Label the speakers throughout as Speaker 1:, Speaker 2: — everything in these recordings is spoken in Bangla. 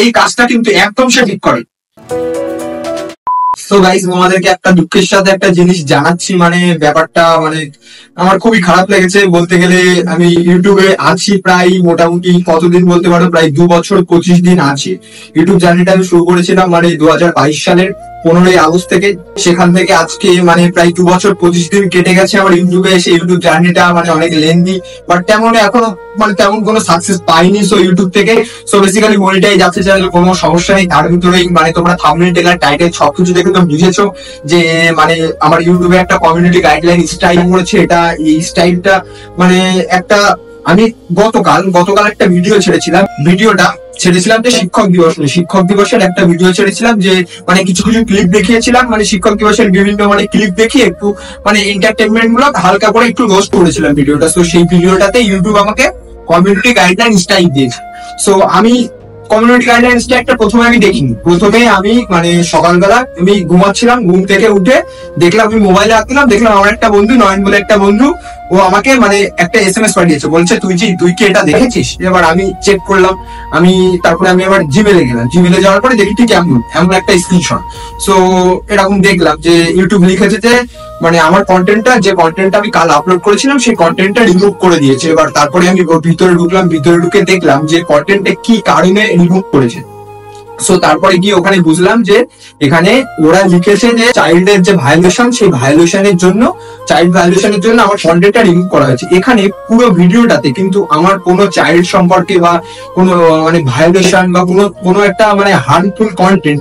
Speaker 1: এই কাজটা কিন্তু একদম সে ঠিক করে। তো গাইস, তোমাদেরকে একটা দুঃখের সাথে একটা জিনিস জানাচ্ছি, মানে ব্যাপারটা মানে আমার খুবই খারাপ লেগেছে বলতে গেলে। আমি ইউটিউবে আছি প্রায় মোটামুটি কতদিন বলতে পারো, প্রায় 2 বছর 25 দিন আছি। ইউটিউব জার্নিটা আমি শুরু করেছিলাম মানে 2022 সালের 15ই আগস্ট থেকে। সেখান থেকে আজকে মানে প্রায় 2 বছর 25 দিন কেটে গেছে আমার ইউটিউবে এসে। ইউটিউব জার্নিটা মানে অনেক লেন্দি, বাট তেমন এখনো মানে তেমন কোনো সাকসেস পাইনি। সো ইউটিউব থেকে সো বেসিক্যালি মনিটাইজ যাচ্ছে চাইলে কোনো সমস্যা নেই। তার ভিতরেই মানে তোমরা থাম্বনেল টেলার টাইটেল সবকিছু দেখে তো বুঝেছো যে মানে আমার ইউটিউবে একটা কমিউনিটি গাইডলাইন স্টাইল করেছে। এটা এই স্টাইলটা মানে একটা আমি গতকাল একটা ভিডিও ছেড়েছিলাম। ভিডিওটা ছেড়েছিলাম যে শিক্ষক দিবসের একটা ভিডিও ছেড়েছিলাম, যে মানে কিছু ক্লিপ দেখিয়েছিলাম, মানে শিক্ষক দিবসের বিভিন্ন মানে ক্লিপ দেখিয়ে একটু মানে এন্টারটেনমেন্ট গুলো হালকা করে একটু রোস্ট করেছিলাম ভিডিওটা। তো সেই ভিডিওটাতে ইউটিউব আমাকে কমিউনিটি গাইডলাইন স্টাইল দিয়েছে। সো আমি কমিউনিটি গাইডলাইন স্টাইলটা প্রথমে আমি দেখিনি। প্রথমে আমি মানে সকালবেলা আমি ঘুমাচ্ছিলাম, ঘুম থেকে উঠে দেখলাম, আমি মোবাইলে রাখলাম, দেখলাম আমার একটা বন্ধু নয়ন বলে একটা বন্ধু, ও আমাকে মানে একটা SMS পাঠিয়েছে, বলছে তুই কি এটা দেখেছিস? এবার আমি চেক করলাম, তারপরে আমি আবার জিমেলে গেলাম। জিমেলে যাওয়ার পরে দেখি ঠিক এমন একটা স্ক্রিনশট। সো এরকম দেখলাম যে ইউটিউব লিখেছে যে মানে আমার যে কন্টেন্টটা আমি কাল আপলোড করেছিলাম সেই কন্টেন্টটা রিমুভ করে দিয়েছে। এবার তারপরে আমি ভিতরে ঢুকলাম, ভিতরে ঢুকে দেখলাম যে কন্টেন্টে কি কারণে রিমুভ করেছে। সো তারপরে গিয়ে ওখানে বুঝলাম যে এখানে ওরা লিখেছে যে চাইল্ডের যে ভায়োলেশন, সেই ভায়োলেশনের জন্য আমার কন্টেন্টটা রিমুভ করা হয়েছে। এখানে পুরো ভিডিওটাতে কিন্তু আমার কোনো চাইল্ড সম্পর্কে বা কোনো মানে ভায়োলেশন বা কোনো একটা মানে হার্মফুল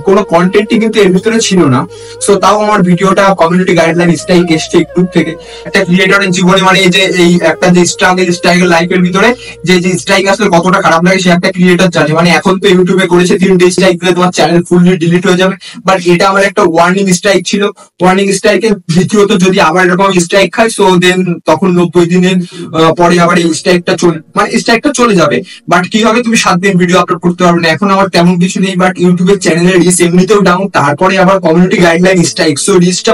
Speaker 1: কোনো কন্টেন্টই কিন্তু এর ভিতরে ছিল না। সো তাও আমার ভিডিওটা কমিউনিটি গাইডলাইন স্ট্রাইক এসছে ইউটিউব থেকে। একটা ক্রিয়েটরের জীবনে মানে এই একটা যে স্ট্রাগল লাইফের ভিতরে যে স্ট্রাইক আসলে কতটা খারাপ লাগে সে একটা ক্রিয়েটর জানে। মানে এখন তো ইউটিউবে করেছে 3 স্ট্রাইক দিলে তোমার চ্যানেল ফুললি ডিলিট হয়ে যাবে, বাট এটা আমার একটা ওয়ার্নিং স্ট্রাইক ছিল। ওয়ার্নিং স্ট্রাইকের দ্বিতীয়ত যদি আবার এরকম স্ট্রাইক খায় সো দেন তখন 90 দিনের পরে আবার এই স্ট্রাইকটা চলে যাবে। বাট কি হবে, তুমি 7 দিন ভিডিও আপলোড করতে পারবে না। এখন আমার তেমন কিছু নেই, বাট ইউটিউবের চ্যানেলের রিচ এমনিতেও ডাউন, তারপরে আবার কমিউনিটি গাইডলাইন স্ট্রাইক, সো রিচটা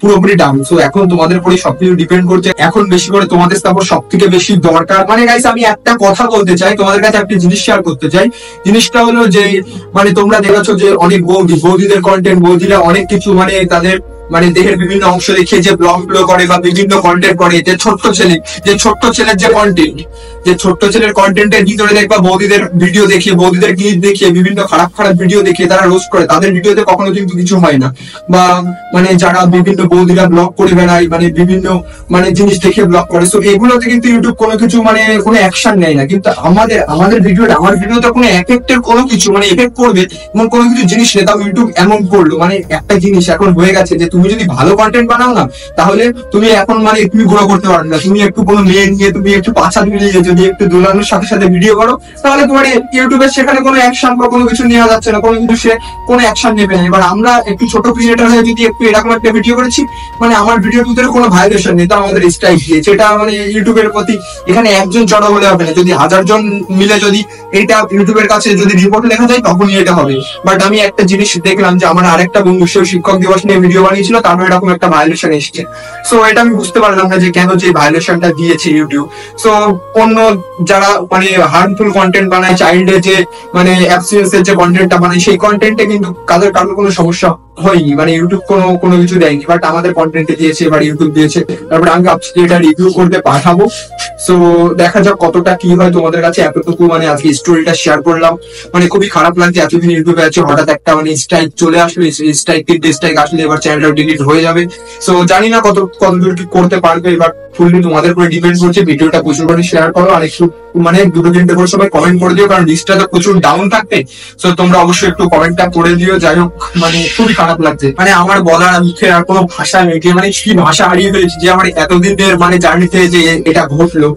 Speaker 1: পুরোপুরি ডাউন। সো এখন তোমাদের উপরে সবকিছু ডিপেন্ড করছে। এখন বেশি করে তোমাদের সাপোর্ট সব থেকে বেশি দরকার। মানে গাইস, আমি একটা কথা বলতে চাই তোমাদের কাছে, একটা জিনিস শেয়ার করতে চাই। জিনিসটা হলো যে মানে তোমরা দেখেছো যে অনেক বৌদিদের কন্টেন্ট, বৌদিরা অনেক কিছু মানে তাদের মানে দেহের বিভিন্ন অংশ দেখিয়ে যে ব্লগ করে বা বিভিন্ন কন্টেন্ট করে। যে ছোট্ট ছেলের যে ছোট্ট ছেলের কন্টেন্টের ভিতরে দেখবা বৌদিদের ভিডিও দেখিয়ে, বৌদিদের ক্লিপ দেখিয়ে, বিভিন্ন খারাপ ভিডিও দেখিয়ে তারা রোস্ট করে। তাদের ভিডিওতে কখনো কিন্তু কিছু হয় না। বা মানে যারা বিভিন্ন বৌদিরা ব্লগ করে বেড়ায়, মানে বিভিন্ন মানে জিনিস দেখে ব্লগ করে, তো এগুলোতে কিন্তু ইউটিউব কোনো কিছু মানে কোনো অ্যাকশন নেয় না। কিন্তু আমার ভিডিওতে কোনো এফেক্টের কোনো কিছু মানে এফেক্ট করবে এমন কোনো কিছু জিনিস নেই, তাও ইউটিউব এমন করলো। মানে একটা জিনিস এখন হয়ে গেছে যে তুমি যদি ভালো কন্টেন্ট বানাও না, তাহলে তুমি এখন মানে তুমি গ্রো করতে পারবে না। তুমি একটু কোনো মেয়ে নিয়ে, তুমি একটু পাছা মিলিয়ে যদি একটু দোলানোর সাথে সাথে ভিডিও করো, তাহলে তোমার ইউটিউবের সেখানে কোনো অ্যাকশন বা কোনো কিছু নেওয়া যাচ্ছে না, কোনো কিছু সে কোনো অ্যাকশন নেবে না। এবার আমরা একটু ছোট ক্রিয়েটর হয়ে যদি একটু এরকম একটা ভিডিও করেছি, মানে আমার ভিডিওর ভিতরে কোনো ভায়োলেশন নেই, তো আমাদের স্ট্রাইক দিয়েছে। এটা মানে ইউটিউবের প্রতি এখানে একজন জড়ো হলে হবে না, যদি 1000 জন মিলে যদি এটা ইউটিউবের কাছে যদি রিপোর্ট লেখা যায় তখনই এটা হবে। বাট আমি একটা জিনিস দেখলাম যে আমার আরেকটা বন্ধু সেও শিক্ষক দিবস নিয়ে ভিডিও বানিয়েছিল, তারপর এরকম একটা ভায়োলেশন এসেছে। সো এটা আমি বুঝতে পারলাম না যে কেন যে ভায়োলেশনটা দিয়েছে ইউটিউব। সো অন্য যারা মানে হার্মফুল কন্টেন্ট বানায়, চাইল্ডের যে মানে অ্যাবসেন্সের যে কন্টেন্টটা বানায়, সেই কন্টেন্টে কিন্তু কারোর কোনো সমস্যা হয়নি, মানে ইউটিউব কোনো কিছু দেয়নি। বাট আমাদের কন্টেন্টে দিয়েছে, এবার ইউটিউব দিয়েছে। তারপরে আমি ভাবছি যে এটা রিভিউ করতে পাঠাবো। সো দেখা যাক কতটা কি হয় তোমাদের কাছে। এতটুকু মানে আজকে স্টোরিটা শেয়ার করলাম। মানে খুবই খারাপ লাগছে, এতদিন ইউটিউবে আছে, হঠাৎ একটা মানে স্ট্রাইক চলে আসলো। স্ট্রাইক আসলে এবার চ্যানেলটা ডিলিট হয়ে যাবে। সো জানি না কতদূর কি করতে পারবে, এবার ফুললি তোমাদের উপরে ডিপেন্ড করছে। ভিডিওটা প্রচুর করে শেয়ার করো, আর একটু মানে 2-3টে করে সবাই কমেন্ট করে দিও, কারণ লিস্টটা তো প্রচুর ডাউন থাকবে। সো তোমরা অবশ্যই একটু কমেন্টটা করে দিও। যাই হোক, মানে খুবই খারাপ লাগছে। মানে আমার বলার মুখে আর কোনো ভাষা নেই, মানে কি ভাষা হারিয়ে ফেলেছি যে আমার এতদিনের মানে জার্নিতে যে এটা ঘটলো।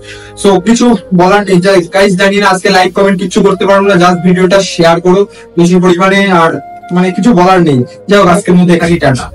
Speaker 1: সো কিছু বলার নেই। গাইস, জানি না আজকে লাইক কমেন্ট কিছু করতে পারবো না, জাস্ট ভিডিওটা শেয়ার করো বেশি পরিমাণে। আর মানে কিছু বলার নেই। যাই হোক, আজকের মধ্যে এখানেই টাটা।